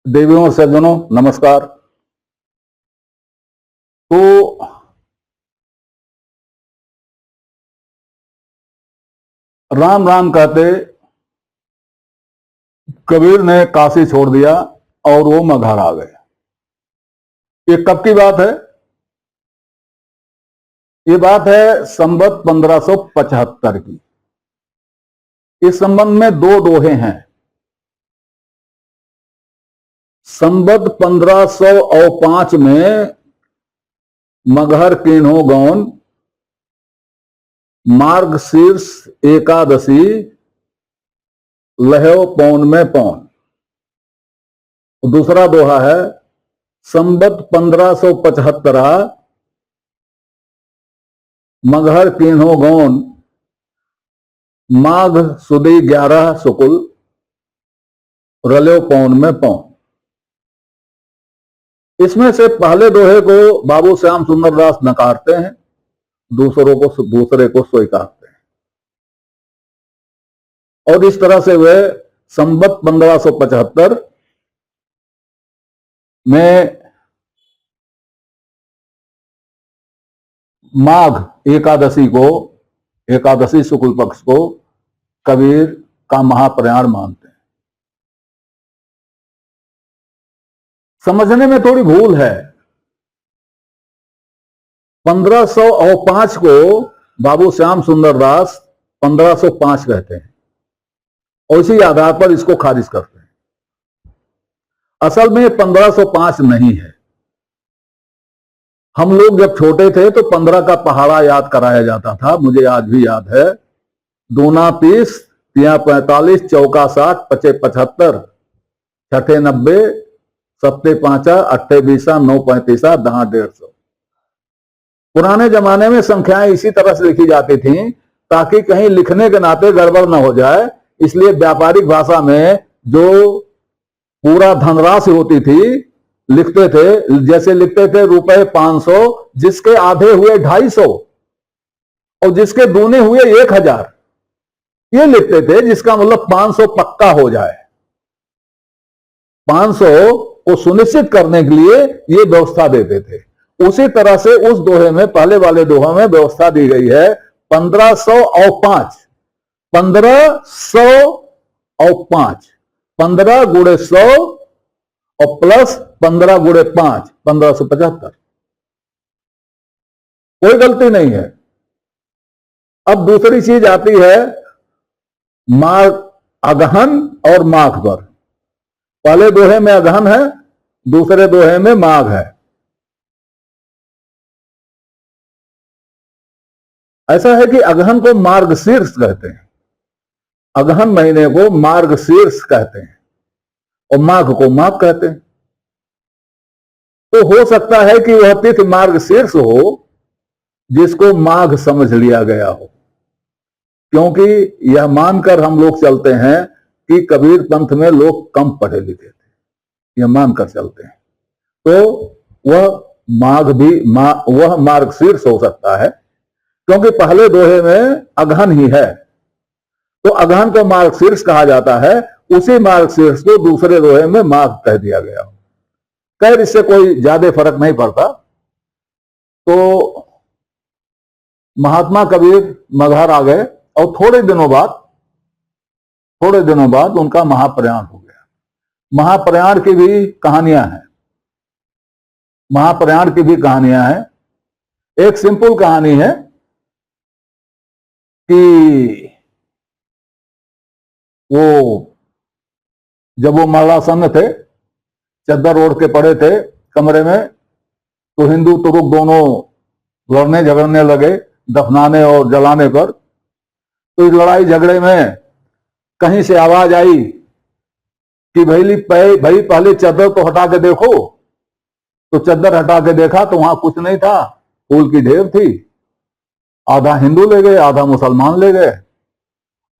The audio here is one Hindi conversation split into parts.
देवियों और सज्जनों नमस्कार। तो राम राम कहते कबीर ने काशी छोड़ दिया और वो मगहर आ गए। ये कब की बात है? ये बात है संवत 1575 की। इस संबंध में दो दोहे हैं। संवत 1505 में मगहर कीन्हो गौन मार्गशीर्ष एकादशी लहो पौन में पौन। दूसरा दोहा है संवत 1575 मगहर कीन्हो गौन माघ सुदी 11 शुक्ल रल्यो पौन में पौन। इसमें से पहले दोहे को बाबू श्याम सुंदर दास नकारते हैं, दूसरे को स्वीकारते हैं। और इस तरह से वे संवत 1575 में माघ एकादशी शुक्ल पक्ष को कबीर का महाप्रयाण मानते हैं। समझने में थोड़ी भूल है। 1505 को बाबू श्याम सुंदर दास 1505 कहते हैं और इसी आधार पर इसको खारिज करते हैं। असल में 1505 नहीं है। हम लोग जब छोटे थे तो 15 का पहाड़ा याद कराया जाता था। मुझे आज भी याद है। दूना 30, तिया 45, चौका 60, पचे 75, छठे 90, सत्ते 5, अट्ठे 20, 9 35, 10 150। पुराने जमाने में संख्याएं इसी तरह से लिखी जाती थीं ताकि कहीं लिखने के नाते गड़बड़ न हो जाए। इसलिए व्यापारिक भाषा में जो पूरा धनराशि होती थी लिखते थे, जैसे लिखते थे रुपए 500, जिसके आधे हुए 250 और जिसके दूने हुए 1000, ये लिखते थे, जिसका मतलब 500 पक्का हो जाए। 500 को सुनिश्चित करने के लिए ये व्यवस्था देते थे। उसी तरह से उस दोहे में, पहले वाले दोहे में व्यवस्था दी गई है 1500 और 5, 1500 और 5, 15 गुणे 100 और प्लस 15 गुणे 5, 1575। कोई गलती नहीं है। अब दूसरी चीज आती है माघ, अगहन और माघ पर। पहले दोहे में अगहन है, दूसरे दोहे में माघ है। ऐसा है कि अगहन को मार्गशीर्ष कहते हैं, अगहन महीने को मार्गशीर्ष कहते हैं और माघ को माघ कहते हैं। तो हो सकता है कि वह तिथि मार्गशीर्ष हो जिसको माघ समझ लिया गया हो, क्योंकि यह मानकर हम लोग चलते हैं कि कबीर पंथ में लोग कम पढ़े लिखे थे, यह मानकर चलते हैं। तो वह माघ भी वह मार्गशीर्ष हो सकता है, क्योंकि पहले दोहे में अगहन ही है। तो अगहन को मार्गशीर्ष कहा जाता है, उसी मार्गशीर्ष को दूसरे दोहे में माघ कह दिया गया। खैर, इससे कोई ज्यादा फर्क नहीं पड़ता। तो महात्मा कबीर मगहर आ गए और थोड़े दिनों बाद उनका महाप्रयाण हो गया। महाप्रयाण की भी कहानियां हैं। एक सिंपल कहानी है कि जब वो मरणासन्न थे, चद्दर ओढ़ के पड़े थे कमरे में, तो हिंदू तुरुक दोनों लड़ने झगड़ने लगे दफनाने और जलाने पर। तो इस लड़ाई झगड़े में कहीं से आवाज आई कि भाई पहले चद्दर तो हटा के देखो। तो चद्दर हटा के देखा तो वहां कुछ नहीं था, फूल की ढेर थी। आधा हिंदू ले गए, आधा मुसलमान ले गए,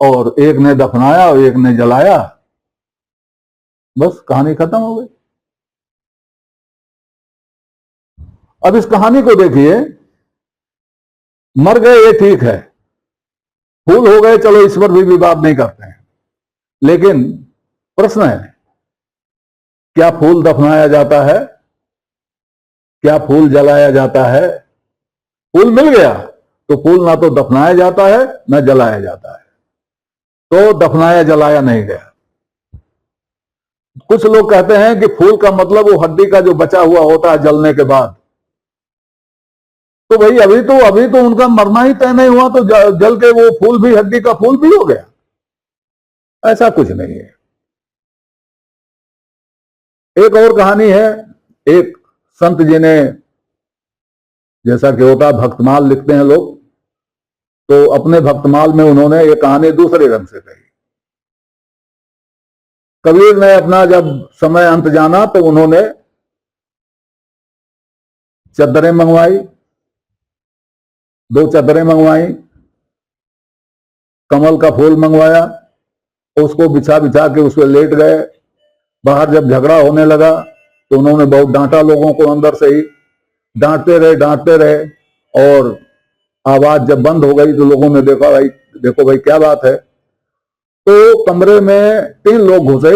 और एक ने दफनाया और एक ने जलाया। बस कहानी खत्म हो गई। अब इस कहानी को देखिए, मर गए ये ठीक है, फूल हो गए, चलो इस पर भी विवाद नहीं करते हैं। लेकिन प्रश्न है क्या फूल दफनाया जाता है, क्या फूल जलाया जाता है? फूल मिल गया तो फूल ना तो दफनाया जाता है ना जलाया जाता है, तो दफनाया जलाया नहीं गया। कुछ लोग कहते हैं कि फूल का मतलब वो हड्डी का जो बचा हुआ होता है जलने के बाद। तो भाई अभी तो उनका मरना ही तय नहीं हुआ, तो जल के वो फूल भी हड्डी का फूल भी हो गया? ऐसा कुछ नहीं है। एक और कहानी है। एक संत जी ने, जैसा कि होता भक्तमाल लिखते हैं लोग, तो अपने भक्तमाल में उन्होंने ये कहानी दूसरे रंग से कही। कबीर ने अपना जब समय अंत जाना तो उन्होंने चद्दरें मंगवाई, 2 चद्दरें मंगवाई, कमल का फूल मंगवाया, उसको बिछा बिछा के उस पर लेट गए। बाहर जब झगड़ा होने लगा तो उन्होंने बहुत डांटा लोगों को, अंदर से ही डांटते रहे और आवाज जब बंद हो गई तो लोगों ने देखा, भाई देखो भाई क्या बात है। तो कमरे में 3 लोग घुसे।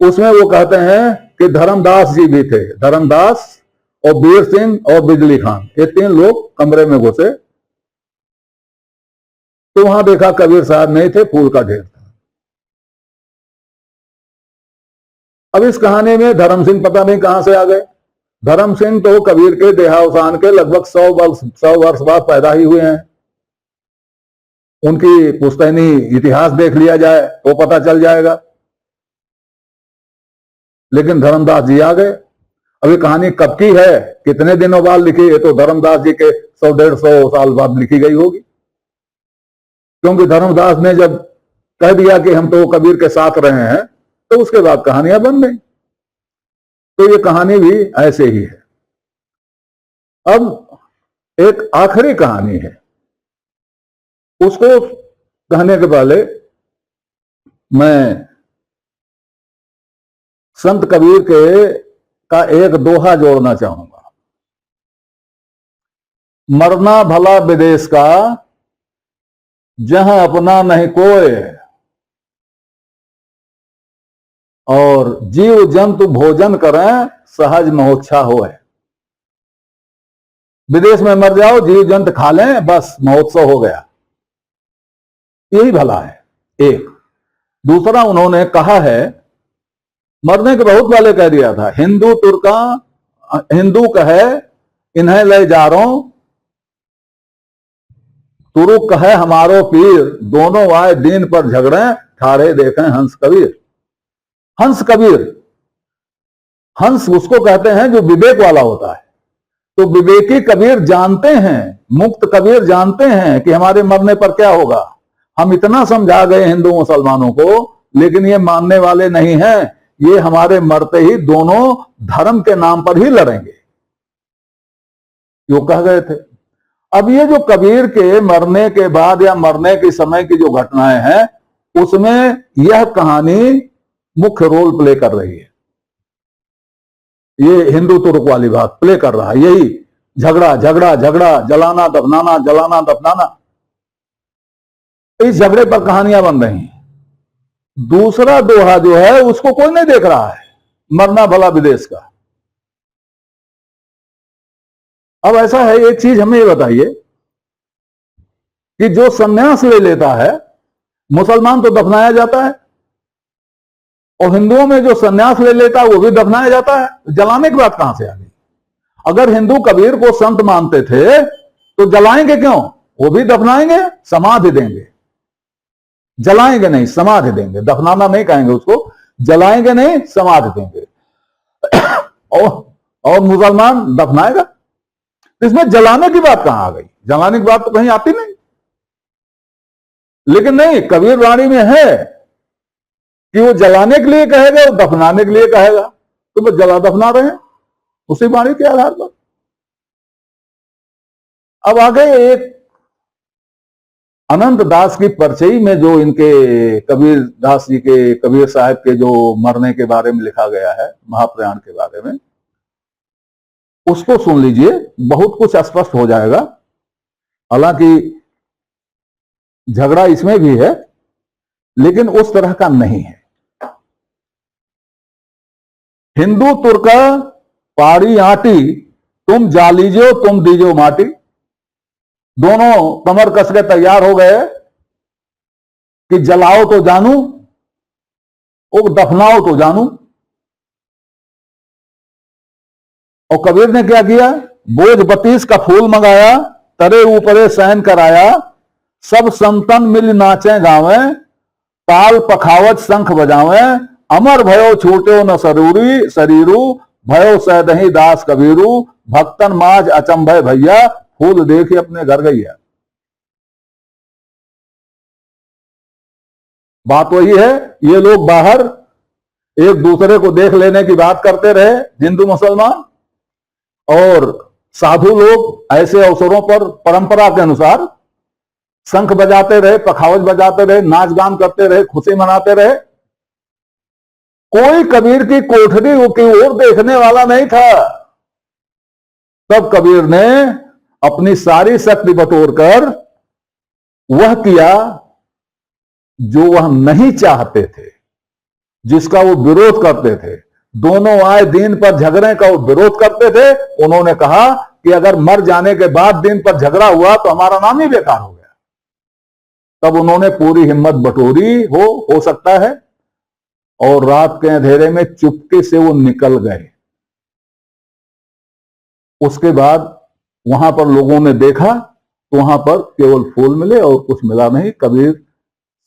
उसमें वो कहते हैं कि धर्मदास जी भी थे, धर्मदास और बीर सिंह और बिजली खान, ये 3 लोग कमरे में घुसे। तो वहां देखा कबीर साहब नहीं थे, फूल का ढेर था। अब इस कहानी में धर्म सिंह पता नहीं कहां से आ गए। धर्म सिंह तो कबीर के देहावसान के लगभग 100 वर्ष बाद पैदा ही हुए हैं। उनकी पुश्तैनी इतिहास देख लिया जाए तो पता चल जाएगा। लेकिन धर्मदास जी आ गए। अभी कहानी कब की है, कितने दिनों बाद लिखी है, तो धर्मदास जी के 100-150 साल बाद लिखी गई होगी। क्योंकि धर्मदास ने जब कह दिया कि हम तो कबीर के साथ रहे हैं, तो उसके बाद कहानियां बन गई। तो ये कहानी भी ऐसे ही है। अब एक आखिरी कहानी है, उसको कहने के पहले मैं संत कबीर के का एक दोहा जोड़ना चाहूंगा। मरना भला विदेश का, जहां अपना नहीं कोय, और जीव जंतु भोजन करें, सहज मोक्षा होए। विदेश में मर जाओ, जीव जंतु खा लें, बस महोत्सव हो गया। यही भला है एक। दूसरा उन्होंने कहा है, मरने के बहुत पहले कह दिया था, हिंदू तुर्का हिंदू कहे इन्हें ले जा रो, तुरुक कहे हमारो पीर, दोनों आए दीन पर झगड़े, ठाड़े देखें हंस कबीर। हंस कबीर, हंस उसको कहते हैं जो विवेक वाला होता है। तो विवेकी कबीर जानते हैं, मुक्त कबीर जानते हैं कि हमारे मरने पर क्या होगा। हम इतना समझा गए हिंदू मुसलमानों को, लेकिन ये मानने वाले नहीं हैं। ये हमारे मरते ही दोनों धर्म के नाम पर ही लड़ेंगे, यो कह गए थे। अब ये जो कबीर के मरने के बाद या मरने के समय की जो घटनाएं हैं, उसमें यह कहानी मुख्य रोल प्ले कर रही है। ये हिंदू तुर्क वाली बात प्ले कर रहा है। यही झगड़ा झगड़ा झगड़ा, जलाना दफनाना, जलाना दफनाना, इस झगड़े पर कहानियां बन रही हैं। दूसरा दोहा जो है उसको कोई नहीं देख रहा है, मरना भला विदेश का। अब ऐसा है, एक चीज हमें ये बताइए कि जो संन्यास ले लेता है, मुसलमान तो दफनाया जाता है, और हिंदुओं में जो संन्यास ले लेता है वो भी दफनाया जाता है। जलाने की बात कहां से आ गई? अगर हिंदू कबीर को संत मानते थे तो जलाएंगे क्यों? वो भी दफनाएंगे, समाधि देंगे। जलाएंगे नहीं, समाधि देंगे। दफनाना नहीं कहेंगे उसको, जलाएंगे नहीं, समाधि देंगे। और मुसलमान दफनाएगा। इसमें जलाने की बात कहां आ गई? जलाने की बात तो कहीं आती नहीं। लेकिन नहीं, कबीर वाणी में है कि वो जलाने के लिए कहेगा और दफनाने के लिए कहेगा, तो वो जला दफना रहे हैं उसी वाणी के आधार पर। अब आगे एक अनंत दास की परचई में जो इनके कबीर दास जी के, कबीर साहब के जो मरने के बारे में लिखा गया है, महाप्रयाण के बारे में, उसको सुन लीजिए, बहुत कुछ स्पष्ट हो जाएगा। हालांकि झगड़ा इसमें भी है, लेकिन उस तरह का नहीं है। हिंदू तुर्क पाड़ी आटी, तुम जा लीजियो तुम दीजियो माटी। दोनों कमर कस के तैयार हो गए कि जलाओ तो जानू और दफनाओ तो जानू। और कबीर ने क्या किया, बोझ बतीस का फूल मंगाया, तरे ऊपरे सहन कराया, सब संतन मिल नाचे गावे, ताल पखावत शंख बजावे, अमर भयो छूटे न सरूरी शरीरू, भयो सैदही दास कबीरू, भक्तन माज अचंभय भैया, फूल देखी अपने घर गैया। बात वही है, ये लोग बाहर एक दूसरे को देख लेने की बात करते रहे हिंदू मुसलमान, और साधु लोग ऐसे अवसरों पर परंपरा के अनुसार शंख बजाते रहे, पखावज बजाते रहे, नाच गान करते रहे, खुशी मनाते रहे। कोई कबीर की कोठरी की ओर देखने वाला नहीं था। तब कबीर ने अपनी सारी शक्ति बटोरकर वह किया जो वह नहीं चाहते थे, जिसका वो विरोध करते थे। दोनों आए दिन पर झगड़े का वो विरोध करते थे। उन्होंने कहा कि अगर मर जाने के बाद दिन पर झगड़ा हुआ तो हमारा नाम ही बेकार हो गया। तब उन्होंने पूरी हिम्मत बटोरी हो सकता है, और रात के अंधेरे में चुपके से वो निकल गए। उसके बाद वहां पर लोगों ने देखा तो वहां पर केवल फूल मिले और कुछ मिला नहीं। कबीर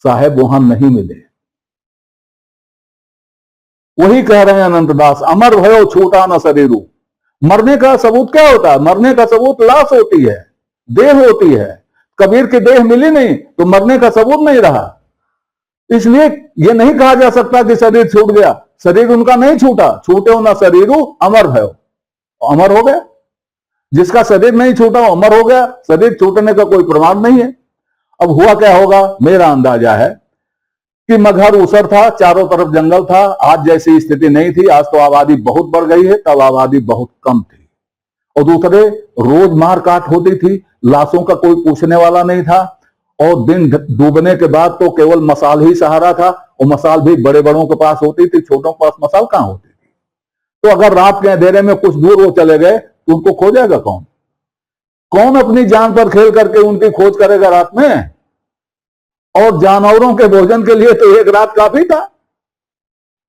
साहब वहां नहीं मिले। वही कह रहे हैं अनंतदास, अमर भयो छूटा न शरीरू। मरने का सबूत क्या होता है? मरने का सबूत लाश होती है, देह होती है। कबीर की देह मिली नहीं तो मरने का सबूत नहीं रहा। इसलिए यह नहीं कहा जा सकता कि शरीर छूट गया। शरीर उनका नहीं छूटा, छूटे हो ना शरीरू अमर भयो, अमर हो गया। जिसका शरीर नहीं छूटा वो अमर हो गया। शरीर छूटने का कोई प्रमाण नहीं है। अब हुआ क्या होगा, मेरा अंदाजा है कि मगहर ऊसर था, चारों तरफ जंगल था। आज जैसी स्थिति नहीं थी। आज तो आबादी बहुत बढ़ गई है, तब आबादी बहुत कम थी। और दूसरे, रोज मार काट होती थी, लाशों का कोई पूछने वाला नहीं था। और दिन डूबने के बाद तो केवल मसाल ही सहारा था, और मसाल भी बड़े बड़ों के पास होती थी, छोटों के पास मसाल कहां होती थी। तो अगर रात के अंधेरे में कुछ दूर वो चले गए तो उनको खोजेगा कौन? कौन अपनी जान पर खेल करके उनकी खोज करेगा रात में? और जानवरों के भोजन के लिए तो एक रात काफी था।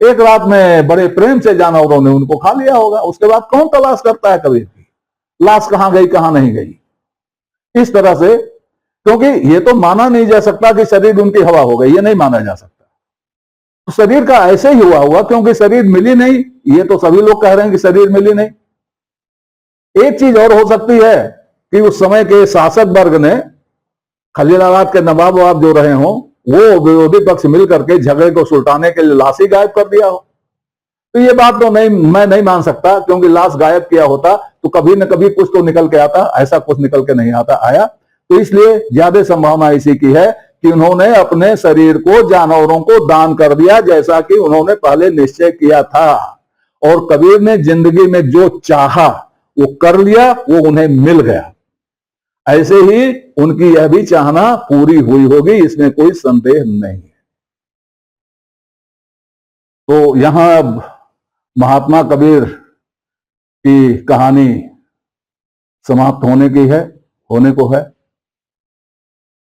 एक रात में बड़े प्रेम से जानवरों ने उनको खा लिया होगा। उसके बाद कौन तलाश करता है कबीर की लाश कहां गई कहां नहीं गई? इस तरह से, क्योंकि ये तो माना नहीं जा सकता कि शरीर उनकी हवा हो गई, ये नहीं माना जा सकता। तो शरीर का ऐसे ही हुआ क्योंकि शरीर मिली नहीं। ये तो सभी लोग कह रहे हैं कि शरीर मिली नहीं। एक चीज और हो सकती है कि उस समय के शासक वर्ग ने, खलीलाबाद के नवाब ववाब जो रहे हों, वो विरोधी पक्ष मिलकर के झगड़े को सुलटाने के लिए लाश ही गायब कर दिया हो। तो ये बात तो नहीं, मैं नहीं मान सकता, क्योंकि लाश गायब किया होता तो कभी न कभी कुछ तो निकल के आता। ऐसा कुछ निकल के नहीं आया। तो इसलिए ज्यादा संभावना इसी की है कि उन्होंने अपने शरीर को जानवरों को दान कर दिया, जैसा कि उन्होंने पहले निश्चय किया था। और कबीर ने जिंदगी में जो चाहा वो कर लिया, वो उन्हें मिल गया। ऐसे ही उनकी यह भी चाहना पूरी हुई होगी, इसमें कोई संदेह नहीं है। तो यहां महात्मा कबीर की कहानी समाप्त होने की है, होने को है।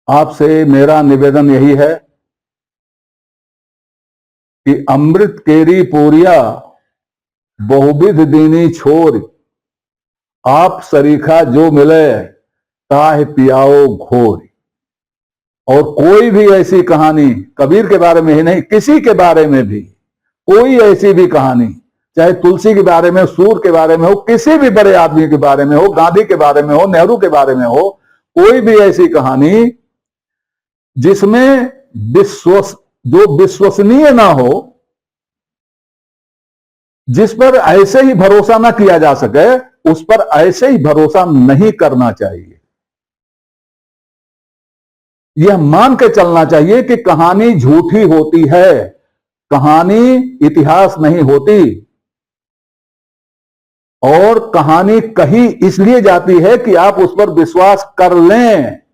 आपसे मेरा निवेदन यही है कि अमृत केरी पोरिया बहुविध दीनी छोर, आप सरीखा जो मिले ताह पियाओ घोर। और कोई भी ऐसी कहानी, कबीर के बारे में ही नहीं, किसी के बारे में भी कोई ऐसी भी कहानी, चाहे तुलसी के बारे में, सूर के बारे में हो, किसी भी बड़े आदमी के बारे में हो, गांधी के बारे में हो, नेहरू के बारे में हो, कोई भी ऐसी कहानी जिसमें जो विश्वसनीय ना हो, जिस पर ऐसे ही भरोसा ना किया जा सके, उस पर ऐसे ही भरोसा नहीं करना चाहिए। यह मान के चलना चाहिए कि कहानी झूठी होती है, कहानी इतिहास नहीं होती। और कहानी कही इसलिए जाती है कि आप उस पर विश्वास कर लें।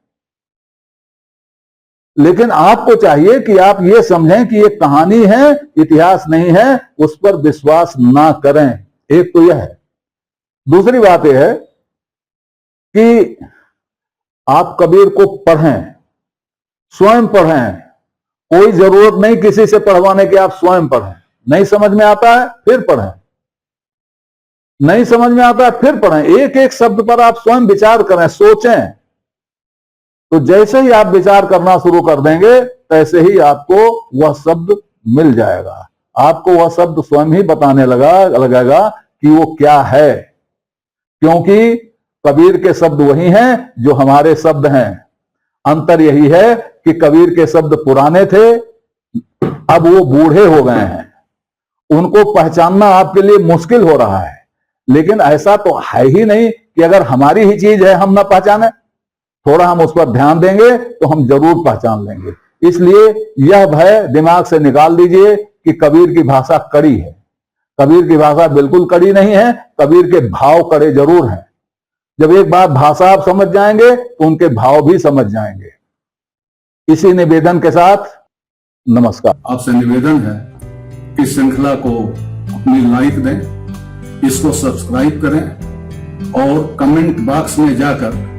लेकिन आपको चाहिए कि आप ये समझें कि ये कहानी है, इतिहास नहीं है, उस पर विश्वास ना करें। एक तो यह है। दूसरी बात यह है कि आप कबीर को पढ़ें, स्वयं पढ़ें। कोई जरूरत नहीं किसी से पढ़वाने की, आप स्वयं पढ़ें। नहीं समझ में आता है फिर पढ़ें, नहीं समझ में आता है फिर पढ़ें। एक एक शब्द पर आप स्वयं विचार करें, सोचें। तो जैसे ही आप विचार करना शुरू कर देंगे तैसे ही आपको वह शब्द मिल जाएगा। आपको वह शब्द स्वयं ही बताने लगेगा कि वो क्या है, क्योंकि कबीर के शब्द वही हैं जो हमारे शब्द हैं। अंतर यही है कि कबीर के शब्द पुराने थे, अब वो बूढ़े हो गए हैं, उनको पहचानना आपके लिए मुश्किल हो रहा है। लेकिन ऐसा तो है ही नहीं कि अगर हमारी ही चीज है हम ना पहचाने। थोड़ा हम उस पर ध्यान देंगे तो हम जरूर पहचान लेंगे। इसलिए यह भय दिमाग से निकाल दीजिए कि कबीर की भाषा कड़ी है। कबीर की भाषा बिल्कुल कड़ी नहीं है, कबीर के भाव कड़े जरूर हैं। जब एक बार भाषा आप समझ जाएंगे तो उनके भाव भी समझ जाएंगे। इसी निवेदन के साथ नमस्कार। आपसे निवेदन है कि श्रृंखला को अपनी लाइक दें, इसको सब्सक्राइब करें और कमेंट बॉक्स में जाकर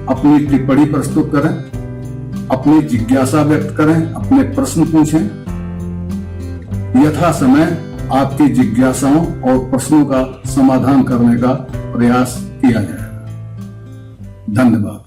अपनी टिप्पणी प्रस्तुत करें, अपनी जिज्ञासा व्यक्त करें, अपने प्रश्न पूछें। यथा समय आपकी जिज्ञासाओं और प्रश्नों का समाधान करने का प्रयास किया जाएगा। धन्यवाद।